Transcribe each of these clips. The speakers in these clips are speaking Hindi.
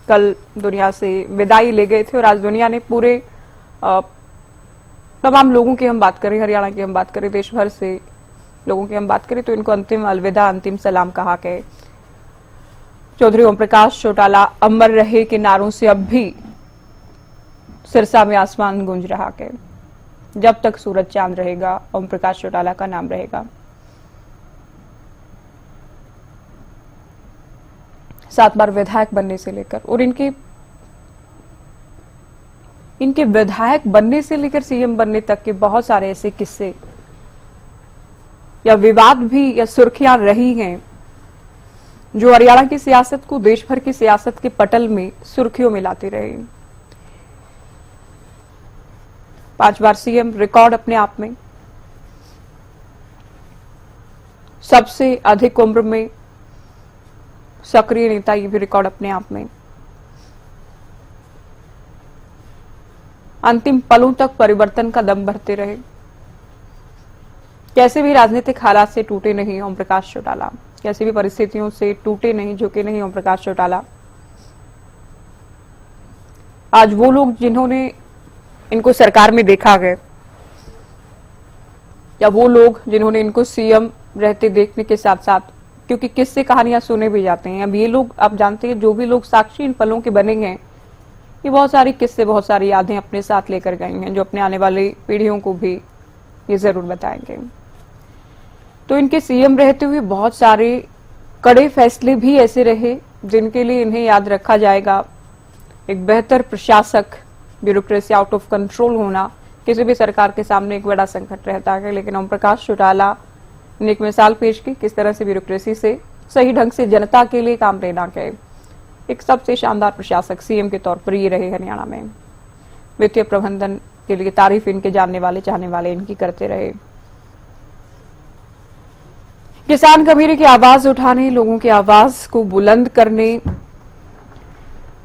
कल दुनिया से विदाई ले गए थे और आज दुनिया ने पूरे तमाम लोगों की हम बात करें, हरियाणा की हम बात करें, देश भर से लोगों की हम बात करें तो इनको अंतिम अलविदा, अंतिम सलाम कहा गया। चौधरी ओम प्रकाश चौटाला अमर रहे के नारों से अब भी सिरसा में आसमान गूंज रहा है। जब तक सूरज चांद रहेगा, ओम प्रकाश चौटाला का नाम रहेगा। 7 बार विधायक बनने से लेकर और इनके विधायक बनने से लेकर सीएम बनने तक के बहुत सारे ऐसे किस्से या विवाद भी या सुर्खियां रही हैं जो हरियाणा की सियासत को देश भर की सियासत के पटल में सुर्खियों में लाते रहे। 5 बार सीएम रिकॉर्ड अपने आप में, सबसे अधिक उम्र में सक्रिय नेता, ये भी रिकॉर्ड अपने आप में। अंतिम पलों तक परिवर्तन का दम भरते रहे, कैसे भी राजनीतिक हालात से टूटे नहीं ओम प्रकाश चौटाला, कैसी भी परिस्थितियों से टूटे नहीं, झुके नहीं ओम प्रकाश चौटाला। आज वो लोग जिन्होंने इनको सरकार में देखा गया या वो लोग जिन्होंने इनको सीएम रहते देखने के साथ साथ, क्योंकि किस्से कहानियां सुने भी जाते हैं, अब ये लोग, आप जानते हैं जो भी लोग साक्षी इन पलों के बने हैं, ये बहुत सारी किस्से, बहुत सारी यादें अपने साथ लेकर गए हैं जो अपने आने वाली पीढ़ियों को भी ये जरूर बताएंगे। तो इनके सीएम रहते हुए बहुत सारे कड़े फैसले भी ऐसे रहे जिनके लिए इन्हें याद रखा जाएगा। एक बेहतर प्रशासक, ब्यूरोक्रेसी आउट ऑफ कंट्रोल होना किसी भी सरकार के सामने एक बड़ा संकट रहता है, लेकिन ओम प्रकाश चौटाला ने एक मिसाल पेश की किस तरह से ब्यूरोक्रेसी से सही ढंग से जनता के लिए काम लेना है। एक सबसे शानदार प्रशासक सीएम के तौर पर ये रहे हरियाणा में। वित्तीय प्रबंधन के लिए तारीफ इनके जानने वाले, चाहने वाले इनकी करते रहे। किसान कबीरे की आवाज उठाने, लोगों की आवाज को बुलंद करने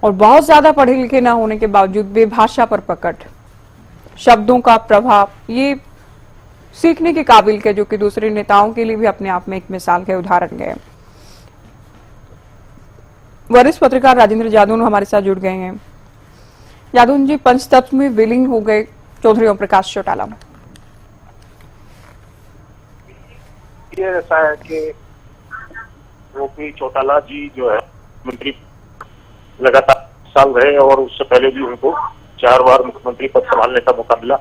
और बहुत ज्यादा पढ़े लिखे ना होने के बावजूद भी भाषा पर पकड़, शब्दों का प्रभाव, ये सीखने के काबिल के, जो कि दूसरे नेताओं के लिए भी अपने आप में एक मिसाल के उदाहरण गए। वरिष्ठ पत्रकार राजेंद्र जादून हमारे साथ जुड़ गए हैं। जादून जी, पंचतत्व में विलीन हो गए चौधरी ओम प्रकाश चौटाला। ये ऐसा है कि ओपी चौटाला जी जो है मंत्री लगातार साल रहे और उससे पहले भी उनको 4 बार मुख्यमंत्री पद संभालने का मौका मिला,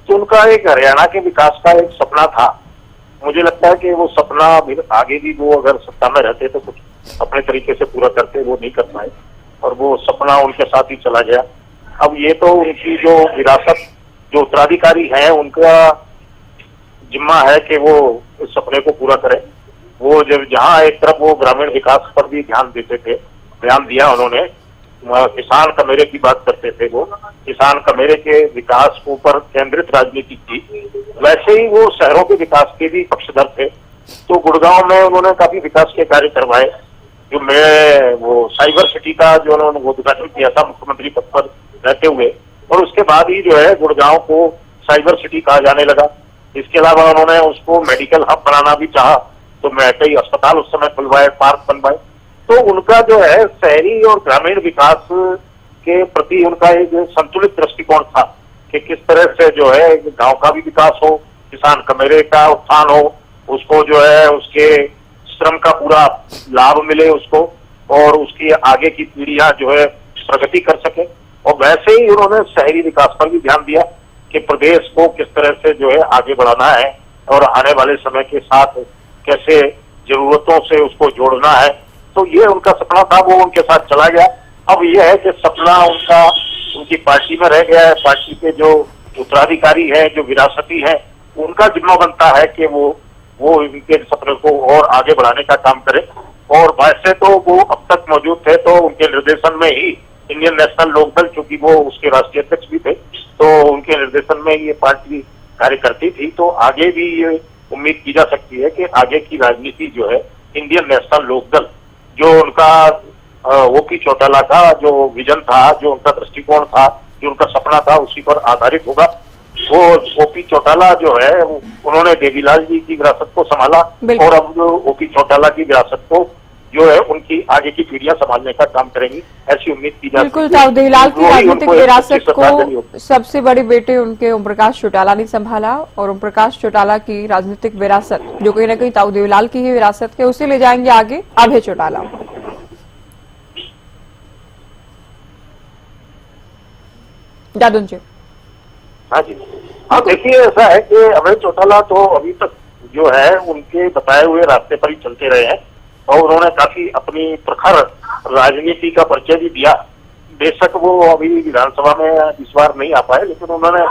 तो उनका एक हरियाणा के विकास का एक सपना था। मुझे लगता है कि वो सपना आगे भी वो अगर सत्ता में रहते तो कुछ अपने तरीके से पूरा करते, वो नहीं कर पाए और वो सपना उनके साथ ही चला गया। अब ये तो उनकी जो विरासत, जो उत्तराधिकारी है, उनका जिम्मा है कि वो इस सपने को पूरा करें। वो जब जहाँ एक तरफ वो ग्रामीण विकास पर भी ध्यान देते थे, ध्यान दिया उन्होंने, किसान कमेरे की बात करते थे, वो किसान कमेरे के विकास के ऊपर केंद्रित राजनीति की, वैसे ही वो शहरों के विकास के भी पक्षधर थे। तो गुड़गांव में उन्होंने काफी विकास के कार्य करवाए। जो मैं वो साइबर सिटी का जो उन्होंने उद्घाटन किया था मुख्यमंत्री पद पर रहते हुए, और उसके बाद ही जो है गुड़गांव को साइबर सिटी कहा जाने लगा। इसके अलावा उन्होंने उसको मेडिकल हब बनाना भी चाहा, तो कई अस्पताल उस समय खुलवाए, पार्क बनवाए। तो उनका जो है शहरी और ग्रामीण विकास के प्रति उनका एक संतुलित दृष्टिकोण था कि किस तरह से जो है गांव का भी विकास हो, किसान कमेरे का उत्थान हो, उसको जो है उसके श्रम का पूरा लाभ मिले उसको, और उसकी आगे की पीढ़ियां जो है प्रगति कर सके। और वैसे ही उन्होंने शहरी विकास पर भी ध्यान दिया कि प्रदेश को किस तरह से जो है आगे बढ़ाना है और आने वाले समय के साथ कैसे जरूरतों से उसको जोड़ना है। तो ये उनका सपना था, वो उनके साथ चला गया। अब ये है कि सपना उनका उनकी पार्टी में रह गया है। पार्टी के जो उत्तराधिकारी है, जो विरासती है, उनका जिम्मा बनता है कि वो इनके सपने को और आगे बढ़ाने का काम करे। और वैसे तो वो अब तक मौजूद थे, तो उनके निर्देशन में ही इंडियन नेशनल लोकदल, चूंकि वो उसके राष्ट्रीय अध्यक्ष भी थे, तो उनके निर्देशन में ये पार्टी कार्य करती थी। तो आगे भी ये उम्मीद की जा सकती है कि आगे की राजनीति जो है इंडियन नेशनल लोकदल, जो उनका ओपी चौटाला का जो विजन था, जो उनका दृष्टिकोण था, जो उनका सपना था, उसी पर आधारित होगा। वो ओपी चौटाला जो है उन्होंने देवीलाल जी की विरासत को संभाला और अब ओपी चौटाला की विरासत को जो है उनकी आगे की पीढ़ियां संभालने का काम करेंगी, ऐसी उम्मीद की जाती बिल्कुल ताऊ देवीलाल की वही राजनीतिक उनको एक विरासत अच्छी श्रद्धांजलि को होगी। सबसे बड़े बेटे उनके ओम प्रकाश चौटाला ने संभाला और ओम प्रकाश चौटाला की राजनीतिक विरासत जो कहीं ना कहीं ताऊ देवीलाल की ही विरासत है, उसे ले जाएंगे आगे अभय चौटाला। जादुन जी। हाँ जी, हाँ देखिए ऐसा है कि अभय चौटाला तो अभी तक जो है उनके बताए हुए रास्ते पर ही चलते रहे हैं और उन्होंने काफी अपनी प्रखर राजनीति का परिचय भी दिया। बेशक वो अभी विधानसभा में इस बार नहीं आ पाए, लेकिन उन्होंने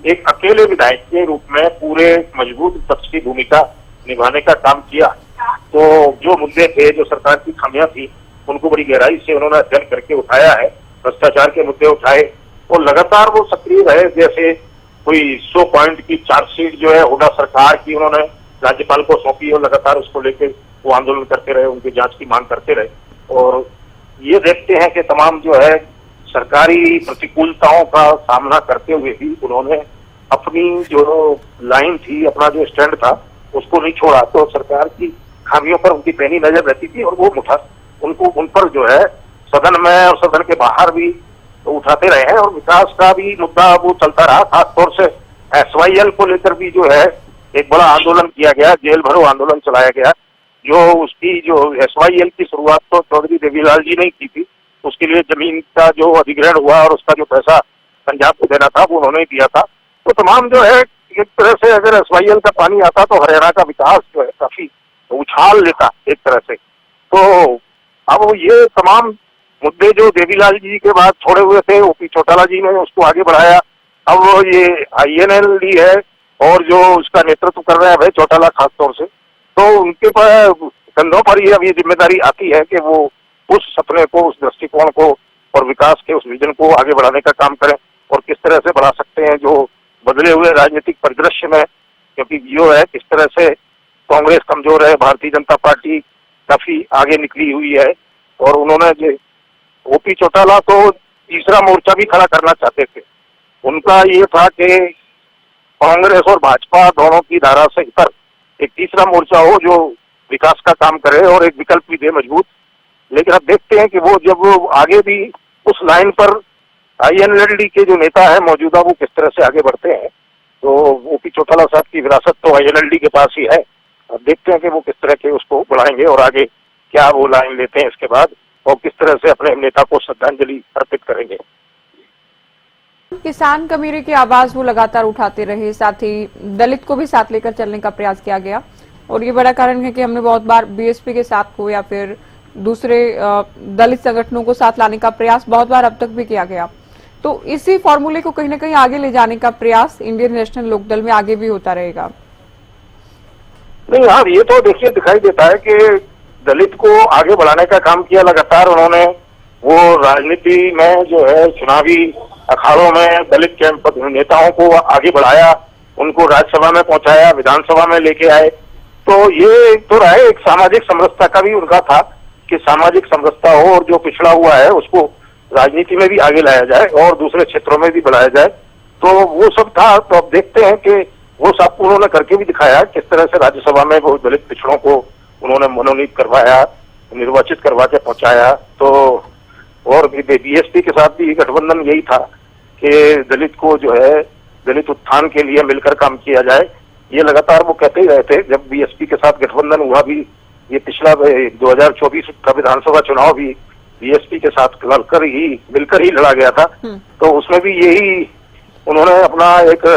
एक अकेले विधायक के रूप में पूरे मजबूत पक्ष की भूमिका निभाने का काम किया। तो जो मुद्दे थे, जो सरकार की खामियां थी, उनको बड़ी गहराई से उन्होंने अध्ययन करके उठाया है। भ्रष्टाचार के मुद्दे उठाए और लगातार वो सक्रिय रहे। जैसे कोई 100 पॉइंट की चार्जशीट जो है हुडा सरकार की उन्होंने राज्यपाल को सौंपी और लगातार उसको लेकर वो आंदोलन करते रहे, उनकी जांच की मांग करते रहे। और ये देखते हैं कि तमाम जो है सरकारी प्रतिकूलताओं का सामना करते हुए भी उन्होंने अपनी जो लाइन थी, अपना जो स्टैंड था, उसको नहीं छोड़ा। तो सरकार की खामियों पर उनकी पैनी नजर रहती थी और वो उनको उन पर जो है सदन में और सदन के बाहर भी उठाते रहे हैं और विकास का भी मुद्दा वो चलता रहा। खासतौर से SYL को लेकर भी जो है एक बड़ा आंदोलन किया गया, जेल भरो आंदोलन चलाया गया। जो उसकी जो SYL की शुरुआत तो चौधरी देवीलाल जी ने की थी, उसके लिए जमीन का जो अधिग्रहण हुआ और उसका जो पैसा पंजाब को देना था वो उन्होंने दिया था। तो तमाम जो है एक तरह से अगर SYL का पानी आता तो हरियाणा का विकास जो है काफी उछाल लेता एक तरह से। तो अब ये तमाम मुद्दे जो देवीलाल जी के बाद छोड़े हुए थे, OP चौटाला जी ने उसको आगे बढ़ाया। अब ये INLD है और जो उसका नेतृत्व कर रहे हैं अभय चौटाला खासतौर से, तो उनके कंधों पर ये अब ये जिम्मेदारी आती है कि वो उस सपने को, उस दृष्टिकोण को और विकास के उस विजन को आगे बढ़ाने का काम करें। और किस तरह से बढ़ा सकते हैं जो बदले हुए राजनीतिक परिदृश्य में, क्योंकि जो है किस तरह से कांग्रेस कमजोर है, भारतीय जनता पार्टी काफी आगे निकली हुई है। और उन्होंने जो OP चौटाला तो तीसरा मोर्चा भी खड़ा करना चाहते थे। उनका ये था कि कांग्रेस और भाजपा दोनों की धारा से इतर एक तीसरा मोर्चा हो जो विकास का काम करे और एक विकल्प भी दे मजबूत। लेकिन अब देखते हैं कि वो जब वो आगे भी उस लाइन पर INLD के जो नेता है मौजूदा, वो किस तरह से आगे बढ़ते हैं। तो OP चौटाला साहब की विरासत तो INLD के पास ही है। अब देखते हैं कि वो किस तरह के उसको बढ़ाएंगे और आगे क्या वो लाइन लेते हैं इसके बाद और किस तरह से अपने नेता को श्रद्धांजलि अर्पित करेंगे। किसान कमीरे की आवाज वो लगातार उठाते रहे, साथ ही दलित को भी साथ लेकर चलने का प्रयास किया गया। और ये बड़ा कारण है कि हमने बहुत बार BSP के साथ को या फिर दूसरे दलित संगठनों को साथ लाने का प्रयास बहुत बार अब तक भी किया गया। तो इसी फॉर्मूले को कहीं ना कहीं आगे ले जाने का प्रयास इंडियन नेशनल लोकदल में आगे भी होता रहेगा। नहीं, हाँ ये तो देखिए दिखाई देता है कि दलित को आगे बढ़ाने का काम किया लगातार उन्होंने। वो राजनीति में जो है चुनावी अखाड़ों में दलित के नेताओं को आगे बढ़ाया, उनको राज्यसभा में पहुंचाया, विधानसभा में लेके आए। तो ये तो रहा है, एक सामाजिक समरसता का भी उनका था कि सामाजिक समरसता हो और जो पिछड़ा हुआ है उसको राजनीति में भी आगे लाया जाए और दूसरे क्षेत्रों में भी बढ़ाया जाए। तो वो सब था। तो अब देखते हैं कि वो सब उन्होंने करके भी दिखाया किस तरह से राज्यसभा में वो दलित पिछड़ों को उन्होंने मनोनीत करवाया, निर्वाचित करवा के पहुंचाया। तो और BSP के साथ भी गठबंधन यही था कि दलित को जो है दलित उत्थान के लिए मिलकर काम किया जाए। ये लगातार वो कहते ही रहे थे। जब BSP के साथ गठबंधन हुआ भी, ये पिछला 2024 का विधानसभा चुनाव भी BSP के साथ मिलकर ही लड़ा गया था। तो उसमें भी यही उन्होंने अपना एक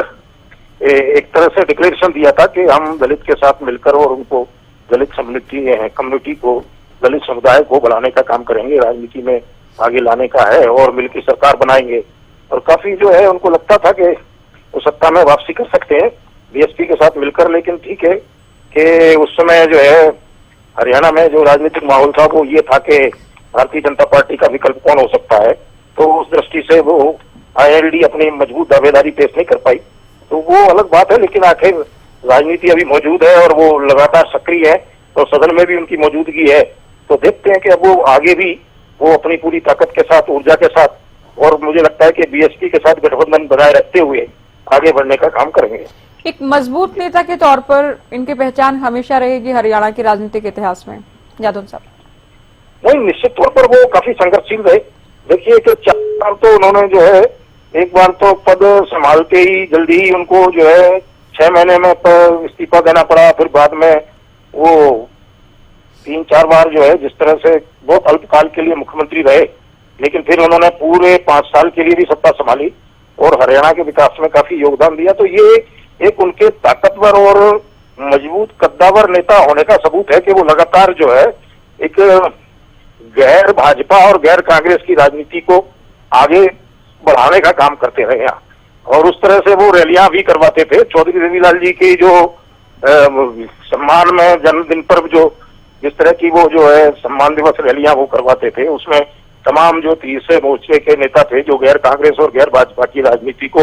तरह से डिक्लेरेशन दिया था कि हम दलित के साथ मिलकर और उनको दलित कम्युनिटी को, दलित समुदाय को बढ़ाने का काम करेंगे, राजनीति में आगे लाने का है और मिलकर सरकार बनाएंगे। और काफी जो है उनको लगता था कि वो सत्ता में वापसी कर सकते हैं BSP के साथ मिलकर। लेकिन ठीक है कि उस समय जो है हरियाणा में जो राजनीतिक माहौल था वो ये था कि भारतीय जनता पार्टी का विकल्प कौन हो सकता है। तो उस दृष्टि से वो INLD अपनी मजबूत दावेदारी पेश नहीं कर पाई। तो वो अलग बात है, लेकिन आखिर राजनीति अभी मौजूद है और वो लगातार सक्रिय है और सदन में भी उनकी मौजूदगी है। तो देखते हैं कि अब वो आगे भी वो अपनी पूरी ताकत के साथ, ऊर्जा के साथ, और मुझे लगता है कि BSP के साथ गठबंधन बनाए रखते हुए आगे बढ़ने का काम करेंगे। एक मजबूत नेता के तौर पर इनकी पहचान हमेशा रहेगी हरियाणा के राजनीतिक इतिहास में। यादव साहब। नहीं, निश्चित तौर पर वो काफी संघर्षशील रहे। देखिए कि 4 बार तो उन्होंने जो है, एक बार तो पद संभालते ही जल्दी ही उनको जो है 6 महीने में इस्तीफा देना पड़ा। फिर बाद में वो 3-4 बार जो है जिस तरह से बहुत अल्पकाल के लिए मुख्यमंत्री रहे, लेकिन फिर उन्होंने पूरे 5 साल के लिए भी सत्ता संभाली और हरियाणा के विकास में काफी योगदान दिया। तो ये एक उनके ताकतवर और मजबूत कद्दावर नेता होने का सबूत है कि वो लगातार जो है एक गैर भाजपा और गैर कांग्रेस की राजनीति को आगे बढ़ाने का काम करते रहे हैं। और उस तरह से वो रैलियां भी करवाते थे। चौधरी देवीलाल जी की जो सम्मान में जन्मदिन पर जो जिस तरह की वो जो है सम्मान दिवस रैलियां वो करवाते थे, उसमें तमाम जो तीसरे मोर्चे के नेता थे, जो गैर कांग्रेस और गैर भाजपा की राजनीति को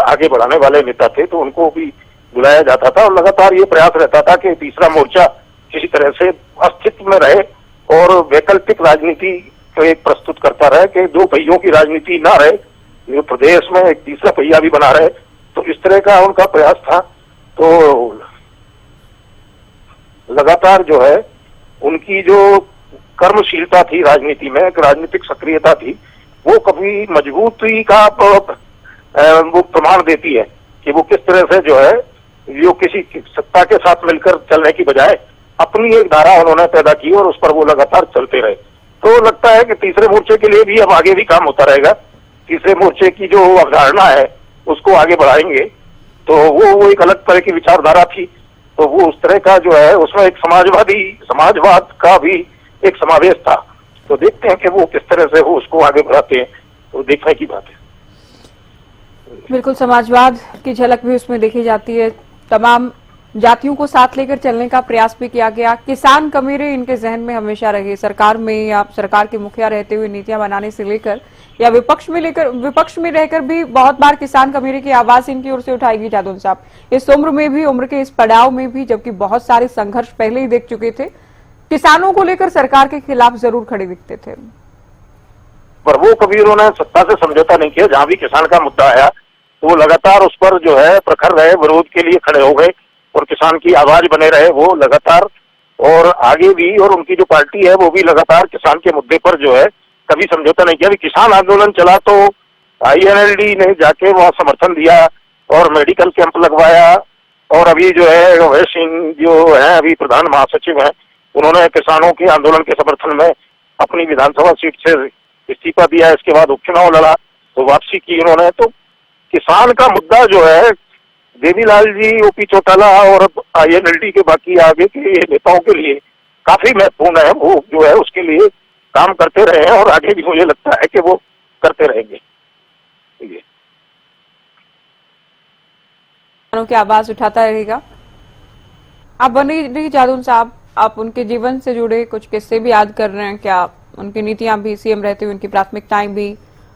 आगे बढ़ाने वाले नेता थे, तो उनको भी बुलाया जाता था। और लगातार ये प्रयास रहता था कि तीसरा मोर्चा किसी तरह से अस्तित्व में रहे और वैकल्पिक राजनीति को एक प्रस्तुत करता रहे कि 2 पहियों की राजनीति ना रहे, जो प्रदेश में एक तीसरा पहिया भी बना रहे। तो इस तरह का उनका प्रयास था। तो लगातार जो है उनकी जो कर्मशीलता थी राजनीति में, एक राजनीतिक सक्रियता थी, वो कभी मजबूती का वो प्रमाण देती है कि वो किस तरह से जो है जो किसी सत्ता के साथ मिलकर चलने की बजाय अपनी एक धारा उन्होंने पैदा की और उस पर वो लगातार चलते रहे। तो लगता है कि तीसरे मोर्चे के लिए भी अब आगे भी काम होता रहेगा। तीसरे मोर्चे की जो अवधारणा है उसको आगे बढ़ाएंगे। तो वो एक अलग तरह की विचारधारा थी। तो वो उस तरह का जो है उसमें एक समाजवाद का भी एक समावेश था। तो देखते हैं कि वो किस तरह से वो उसको आगे बढ़ाते हैं, तो देखने की बात है। बिल्कुल, समाजवाद की झलक भी उसमें देखी जाती है। तमाम जातियों को साथ लेकर चलने का प्रयास भी किया गया। किसान कमेरे इनके जहन में हमेशा रहे। सरकार में या सरकार के मुखिया रहते हुए नीतियां बनाने से लेकर या विपक्ष में रहकर भी बहुत बार किसान कमेरे की आवाज इनकी ओर से उठाएगी। जादौन साहब, इस उम्र के इस पड़ाव में भी, जबकि बहुत सारे संघर्ष पहले ही देख चुके थे, किसानों को लेकर सरकार के खिलाफ जरूर खड़े दिखते थे। पर वो कभी उन्होंने सत्ता से समझौता नहीं किया। जहां भी किसान का मुद्दा आया तो वो लगातार उस पर जो है प्रखर रहे, विरोध के लिए खड़े हो गए और किसान की आवाज बने रहे वो लगातार। और आगे भी, और उनकी जो पार्टी है वो भी लगातार किसान के मुद्दे पर जो है कभी समझौता नहीं किया। अभी किसान आंदोलन चला तो INLD ने जाके वहां समर्थन दिया और मेडिकल कैंप लगवाया। और अभी जो है अभय सिंह जो है अभी प्रधान महासचिव हैं, उन्होंने किसानों के आंदोलन के समर्थन में अपनी विधानसभा सीट से इस्तीफा दिया। इसके बाद उपचुनाव लड़ा तो वापसी की उन्होंने। तो किसान का मुद्दा जो है देवीलाल जी, OP चौटाला और INLD के बाकी आगे के नेताओं के लिए काफी महत्वपूर्ण है। वो जो है उसके लिए काम करते रहे हैं और आगे भी मुझे लगता है कि वो करते रहेंगे। की आवाज उठाता रहेगा। आप बने रहिए जादौन साहब, आप उनके जीवन से जुड़े कुछ किस्से भी याद कर रहे हैं क्या? उनकी नीतियां भी, CM रहते हुए उनकी प्राथमिकताएं भी,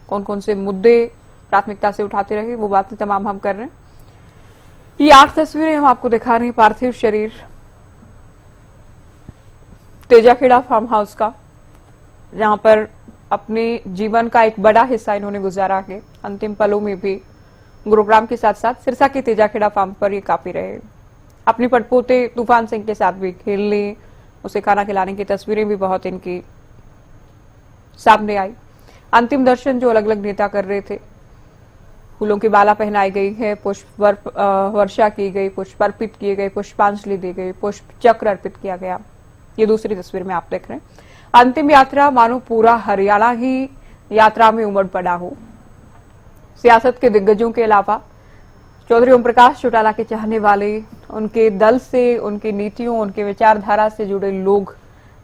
कौन कौन से मुद्दे प्राथमिकता से उठाते रहे, वो बातें तमाम हम कर रहे हैं। ये 8 तस्वीरें हम आपको दिखा रहे हैं पार्थिव शरीर तेजाखेड़ा फार्म हाउस का, जहां पर अपने जीवन का एक बड़ा हिस्सा इन्होंने गुजारा है। अंतिम पलों में भी गुरुग्राम के साथ साथ सिरसा के तेजाखेड़ा फार्म पर ये काफी रहे। अपने पड़पोते तूफान सिंह के साथ भी खेलने, उसे खाना खिलाने की तस्वीरें भी बहुत इनकी सामने आई। अंतिम दर्शन जो अलग अलग नेता कर रहे थे, फूलों की माला पहनाई गई है, पुष्प वर्षा की गई, पुष्प अर्पित किए गए, पुष्पांजलि दी गई, पुष्प चक्र अर्पित किया गया। ये दूसरी तस्वीर में आप देख रहे हैं। अंतिम यात्रा मानो पूरा हरियाणा ही यात्रा में उमड़ पड़ा हो। सियासत के दिग्गजों के अलावा चौधरी ओम प्रकाश चौटाला के चाहने वाले, उनके दल से, उनकी नीतियों, उनके विचारधारा से जुड़े लोग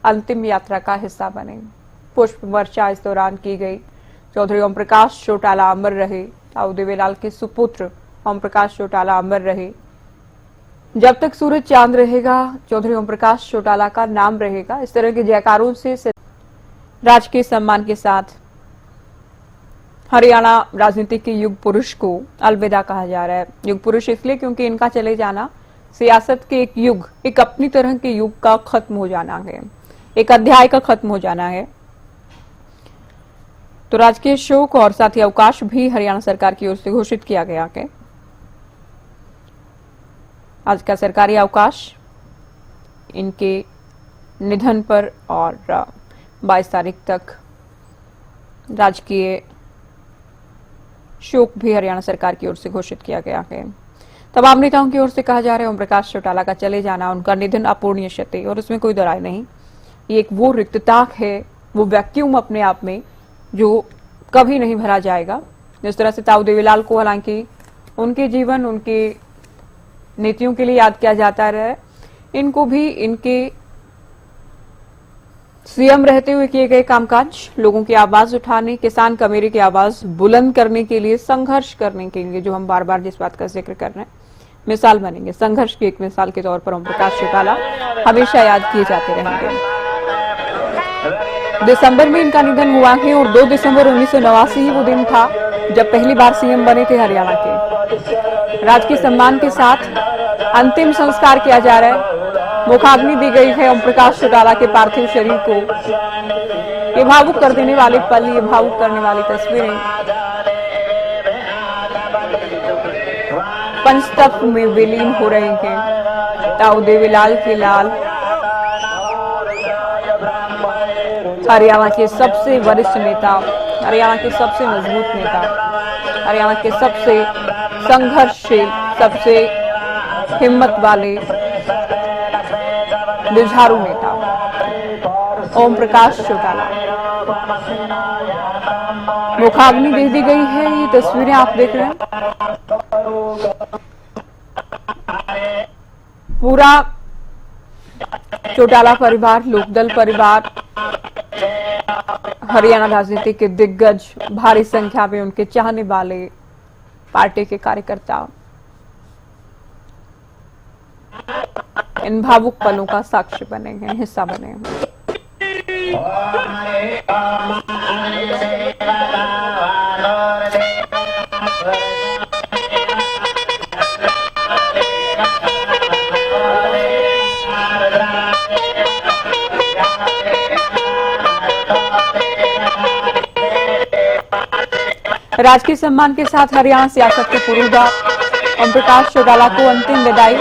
अंतिम यात्रा का हिस्सा बने। पुष्प वर्षा इस दौरान की गई। चौधरी ओम प्रकाश चौटाला अमर रहे। ताऊ देवीलाल के सुपुत्र ओम प्रकाश चौटाला अमर रहे। जब तक सूरज चांद रहेगा, चौधरी ओम प्रकाश चौटाला का नाम रहेगा। इस तरह के जयकारों से राजकीय सम्मान के साथ हरियाणा राजनीति के युग पुरुष को अलविदा कहा जा रहा है। युग पुरुष इसलिए क्योंकि इनका चले जाना सियासत के एक युग, एक अपनी तरह के युग का खत्म हो जाना है, एक अध्याय का खत्म हो जाना है। तो राजकीय शोक और साथ ही अवकाश भी हरियाणा सरकार की ओर से घोषित किया गया है। आज का सरकारी अवकाश इनके निधन पर और 22 तारीख तक राजकीय शोक भी हरियाणा सरकार की ओर से घोषित किया गया है। तमाम नेताओं की ओर से कहा जा रहा है ओम प्रकाश चौटाला का चले जाना, उनका निधन अपूर्णीय क्षति, और उसमें कोई दरार नहीं। ये एक वो रिक्तता है, वो वैक्यूम अपने आप में जो कभी नहीं भरा जाएगा। जिस तरह से ताऊ देवीलाल को हालांकि उनके जीवन, उनके नीतियों के लिए याद किया जाता रहा है, इनको भी इनके सीएम रहते हुए किए गए कामकाज, लोगों की आवाज उठाने, किसान कमेरे की आवाज बुलंद करने के लिए, संघर्ष करने के लिए, जो हम बार बार जिस बात का जिक्र कर रहे हैं, मिसाल बनेंगे। संघर्ष की एक मिसाल के तौर पर ओम प्रकाश चौटाला हमेशा याद किए जाते रहेंगे। दिसंबर में इनका निधन हुआ है और 2 दिसंबर 1989 ही वो दिन था जब पहली बार सीएम बने थे हरियाणा के। राजकीय सम्मान के साथ अंतिम संस्कार किया जा रहा है। मुखाग्नि दी गई है ओम प्रकाश चौटाला के पार्थिव शरीर को। ये भावुक कर देने वाले पल, ये भावुक करने वाली तस्वीरें पंचतत्व में विलीन हो रही हैं। ताऊ देवीलाल के लाल हरियाणा के सबसे वरिष्ठ नेता, हरियाणा के सबसे मजबूत नेता, हरियाणा के सबसे संघर्षशील, सबसे हिम्मत वाले जुझारू नेता ओम प्रकाश चौटाला। मुखाग्नि दे दी गई है, ये तस्वीरें आप देख रहे हैं। पूरा चौटाला परिवार, लोकदल परिवार, हरियाणा राजनीति के दिग्गज, भारी संख्या में उनके चाहने वाले, पार्टी के कार्यकर्ता इन भावुक पलों का साक्षी बने हैं, हिस्सा बने हैं। राजकीय सम्मान के साथ हरियाणा सियासत के पुरोधा ओम प्रकाश चौटाला को अंतिम विदाई।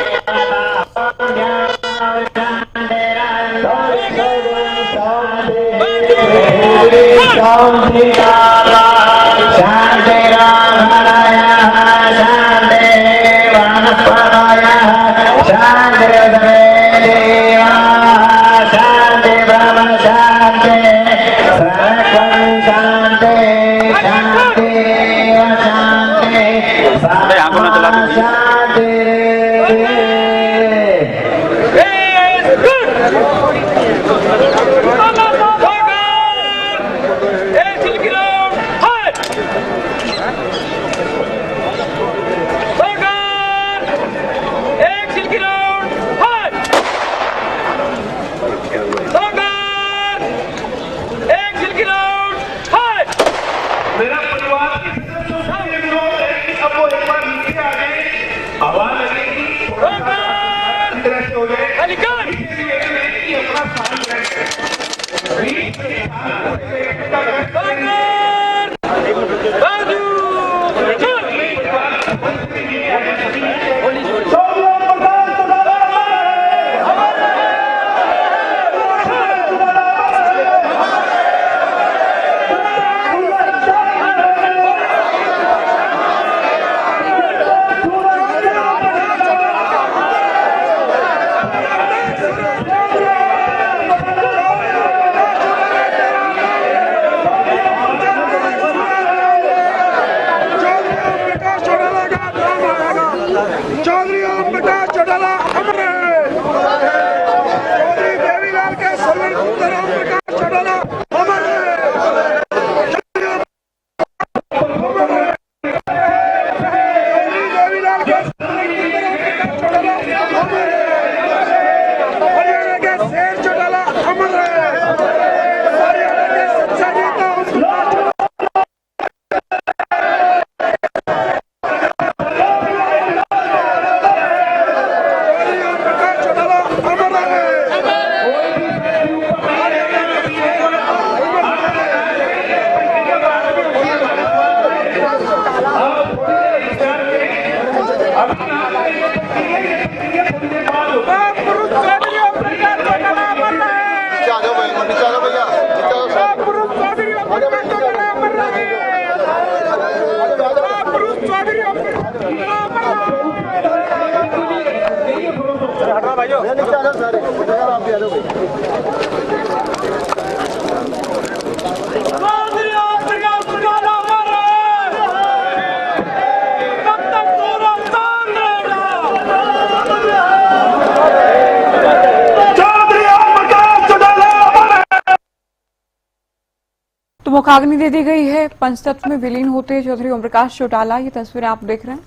मुखाग्नि दे दी गई है। पंचतत्व में विलीन होते चौधरी ओम प्रकाश चौटाला, ये तस्वीरें आप देख रहे हैं।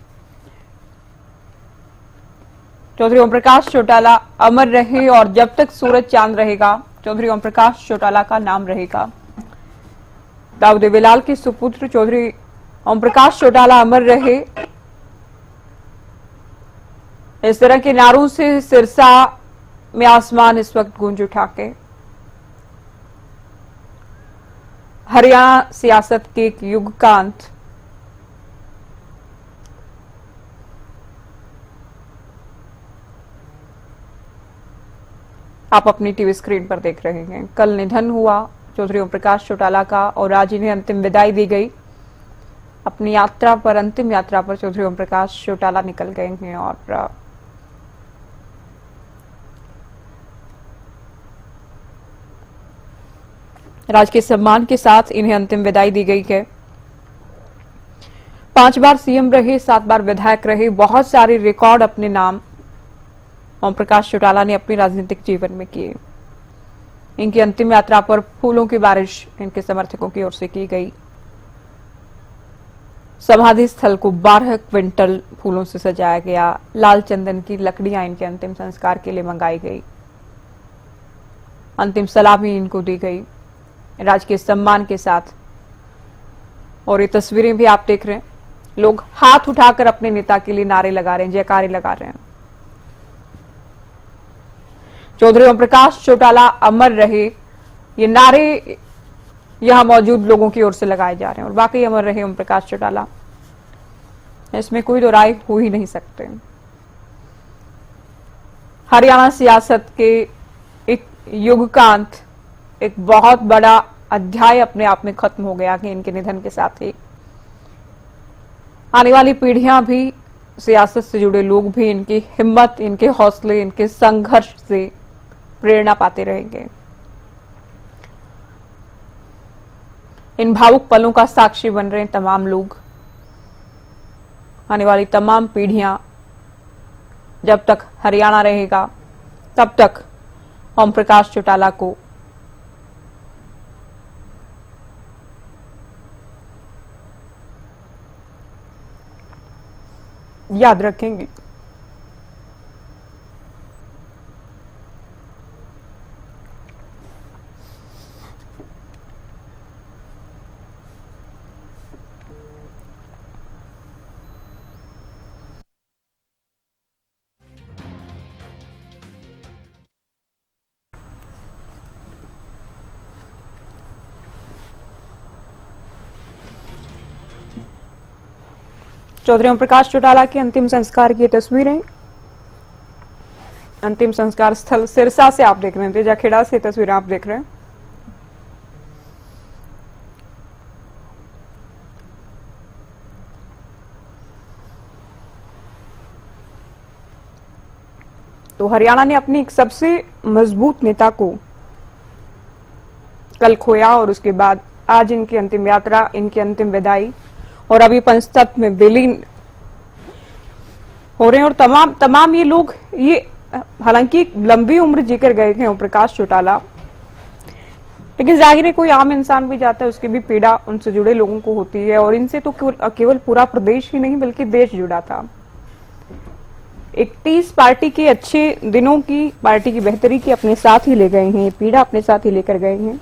चौधरी ओम प्रकाश चौटाला अमर रहे और जब तक सूरज चांद रहेगा चौधरी ओम प्रकाश चौटाला का नाम रहेगा। दाऊद वेलाल के सुपुत्र चौधरी ओम प्रकाश चौटाला अमर रहे, इस तरह के नारों से सिरसा में आसमान इस वक्त गूंज उठा के हरियाणा सियासत के एक युग का अंत। आप अपनी टीवी स्क्रीन पर देख रहे हैं। कल निधन हुआ चौधरी ओम प्रकाश चौटाला का और आज इन्हें अंतिम विदाई दी गई। अपनी यात्रा पर, अंतिम यात्रा पर चौधरी ओम प्रकाश चौटाला निकल गए हैं और राजकीय सम्मान के साथ इन्हें अंतिम विदाई दी गई है। 5 बार सीएम रहे, 7 बार विधायक रहे, बहुत सारे रिकॉर्ड अपने नाम ओम प्रकाश चौटाला ने अपने राजनीतिक जीवन में किए। इनकी अंतिम यात्रा पर फूलों की बारिश इनके समर्थकों की ओर से की गई। समाधि स्थल को 12 क्विंटल फूलों से सजाया गया। लाल चंदन की लकड़ियां इनके अंतिम संस्कार के लिए मंगाई गई। अंतिम सलामी इनको दी गई राजकीय सम्मान के साथ। और ये तस्वीरें भी आप देख रहे हैं, लोग हाथ उठाकर अपने नेता के लिए नारे लगा रहे हैं, जयकारे लगा रहे हैं। चौधरी ओम प्रकाश चौटाला अमर रहे, ये नारे यहां मौजूद लोगों की ओर से लगाए जा रहे हैं और वाकई अमर रहे ओम प्रकाश चौटाला, इसमें कोई दो राय हो ही नहीं सकते। हरियाणा सियासत के एक युग का अंत, एक बहुत बड़ा अध्याय अपने आप में खत्म हो गया कि इनके निधन के साथ ही आने वाली पीढ़ियां भी, सियासत से जुड़े लोग भी इनकी हिम्मत, इनके हौसले, इनके संघर्ष से प्रेरणा पाते रहेंगे। इन भावुक पलों का साक्षी बन रहे तमाम लोग, आने वाली तमाम पीढ़ियां, जब तक हरियाणा रहेगा तब तक ओम प्रकाश चौटाला को याद रखेंगे। चौधरी ओम प्रकाश चौटाला के अंतिम संस्कार की तस्वीरें, अंतिम संस्कार स्थल सिरसा से आप देख रहे हैं, तेजाखेड़ा से तस्वीरें आप देख रहे हैं। तो हरियाणा ने अपनी एक सबसे मजबूत नेता को कल खोया और उसके बाद आज इनकी अंतिम यात्रा, इनकी अंतिम विदाई और अभी पंचतत्व में विलीन हो रहे हैं। और तमाम ये लोग, ये हालांकि लंबी उम्र जीकर गए थे ओम प्रकाश चौटाला, लेकिन जाहिर है कोई आम इंसान भी जाता है, उसकी भी पीड़ा उनसे जुड़े लोगों को होती है। और इनसे तो केवल पूरा प्रदेश ही नहीं बल्कि देश जुड़ा था। 31 पार्टी के अच्छे दिनों की, पार्टी की बेहतरी की अपने साथ ही ले गए हैं, पीड़ा अपने साथ ही लेकर गए हैं।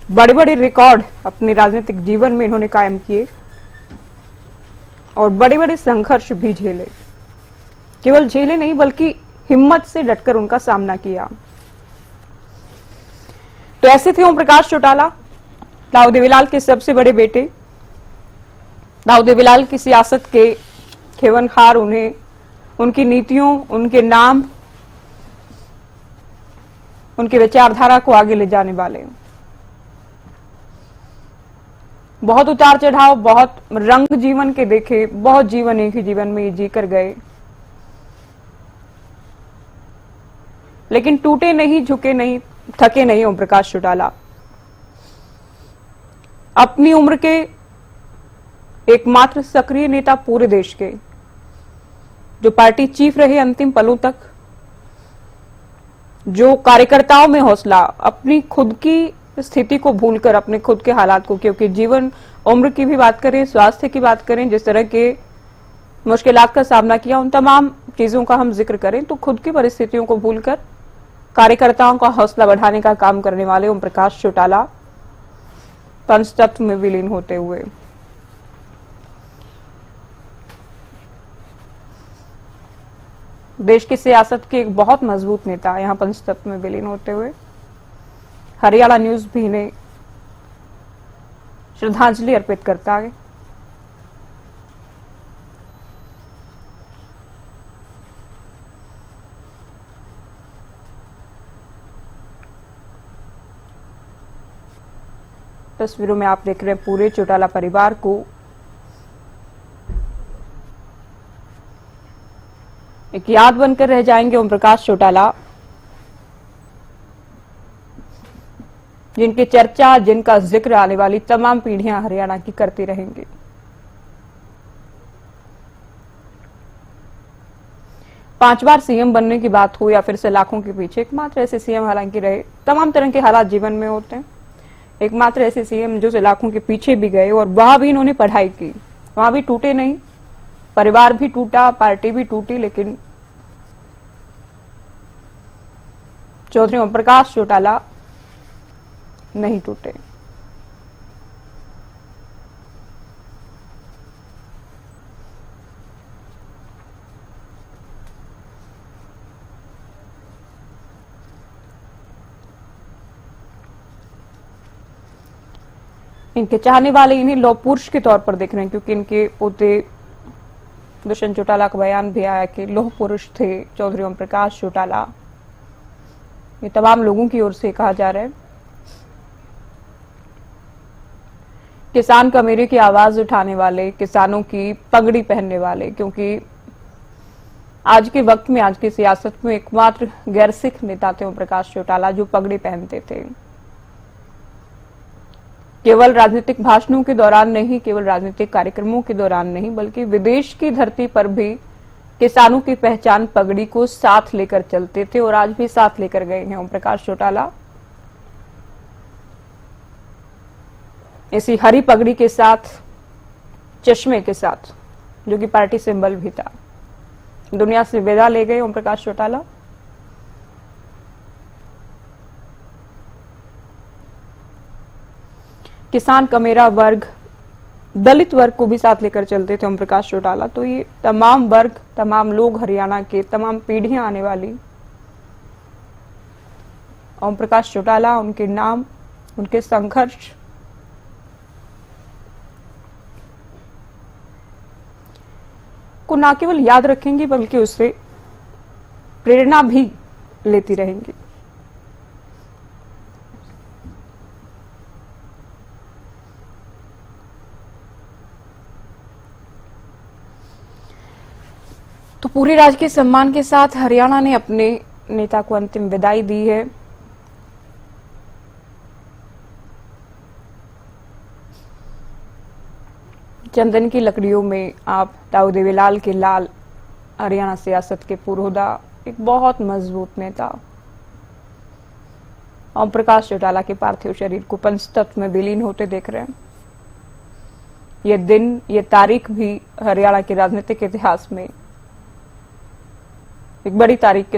बड़े बड़े रिकॉर्ड अपने राजनीतिक जीवन में इन्होंने कायम किए और बड़े बड़े संघर्ष भी झेले, केवल झेले नहीं बल्कि हिम्मत से डटकर उनका सामना किया। तो ऐसे थे ओम प्रकाश चौटाला, दाऊद वेलाल के सबसे बड़े बेटे। दाऊद वेलाल की सियासत के खेवनखार, उन्हें, उनकी नीतियों, उनके नाम, उनकी विचारधारा को आगे ले जाने वाले। बहुत उतार चढ़ाव, बहुत रंग जीवन के देखे, बहुत जीवन एक ही जीवन में जी कर गए, लेकिन टूटे नहीं, झुके नहीं, थके नहीं ओम प्रकाश चौटाला। अपनी उम्र के एकमात्र सक्रिय नेता पूरे देश के, जो पार्टी चीफ रहे अंतिम पलों तक, जो कार्यकर्ताओं में हौसला, अपनी खुद की स्थिति को भूलकर अपने खुद के हालात को, क्योंकि जीवन उम्र की भी बात करें, स्वास्थ्य की बात करें, जिस तरह के मुश्किलात का सामना किया, उन तमाम चीजों का हम जिक्र करें तो खुद की परिस्थितियों को भूलकर कार्यकर्ताओं का हौसला बढ़ाने का काम करने वाले ओम प्रकाश चौटाला पंचतत्व में विलीन होते हुए देश की सियासत के एक बहुत मजबूत नेता यहां पंचतत्व में विलीन होते हुए हरियाणा न्यूज भी इन्हें श्रद्धांजलि अर्पित करता है। तस्वीरों में आप देख रहे हैं पूरे चौटाला परिवार को एक याद बनकर रह जाएंगे ओम प्रकाश चौटाला, जिनकी चर्चा, जिनका जिक्र आने वाली तमाम पीढ़ियां हरियाणा की करती रहेंगी। पांच बार सीएम बनने की बात हो या फिर से लाखों के पीछे, एकमात्र ऐसे सीएम हालांकि रहे, तमाम तरह के हालात जीवन में होते हैं, एकमात्र ऐसे सीएम जो से लाखों के पीछे भी गए और वहां भी इन्होंने पढ़ाई की, वहां भी टूटे नहीं, परिवार भी टूटा, पार्टी भी टूटी, लेकिन चौधरी ओम प्रकाश चौटाला नहीं टूटे। इनके चाहने वाले इन्हें लौह पुरुष के तौर पर देख रहे हैं, क्योंकि इनके पोते दुष्यंत चौटाला का बयान भी आया कि लौह पुरुष थे चौधरी ओम प्रकाश चौटाला। ये तमाम लोगों की ओर से कहा जा रहा है। किसान कमेरे की आवाज उठाने वाले, किसानों की पगड़ी पहनने वाले, क्योंकि आज के वक्त में, आज की सियासत में एकमात्र गैर सिख नेता थे ओम प्रकाश चौटाला जो पगड़ी पहनते थे। केवल राजनीतिक भाषणों के दौरान नहीं, केवल राजनीतिक कार्यक्रमों के दौरान नहीं, बल्कि विदेश की धरती पर भी किसानों की पहचान पगड़ी को साथ लेकर चलते थे और आज भी साथ लेकर गए हैं ओम प्रकाश चौटाला। इसी हरी पगड़ी के साथ, चश्मे के साथ, जो कि पार्टी सिंबल भी था, दुनिया से विदा ले गए ओम प्रकाश चौटाला। किसान कमेरा वर्ग, दलित वर्ग को भी साथ लेकर चलते थे ओम प्रकाश चौटाला। तो ये तमाम वर्ग, तमाम लोग, हरियाणा के तमाम पीढ़ियां आने वाली ओम प्रकाश चौटाला, उनके नाम, उनके संघर्ष को न केवल याद रखेंगे बल्कि उससे प्रेरणा भी लेती रहेंगी। तो पूरे राजकीय सम्मान के साथ हरियाणा ने अपने नेता को अंतिम विदाई दी है। चंदन की लकड़ियों में आप ताऊ देवीलाल के लाल, हरियाणा सियासत के पुरोधा, एक बहुत मजबूत नेता ओम प्रकाश चौटाला के पार्थिव शरीर को पंचतत्व में विलीन होते देख रहे हैं। ये दिन, ये तारीख भी हरियाणा के राजनीतिक इतिहास में एक बड़ी तारीख के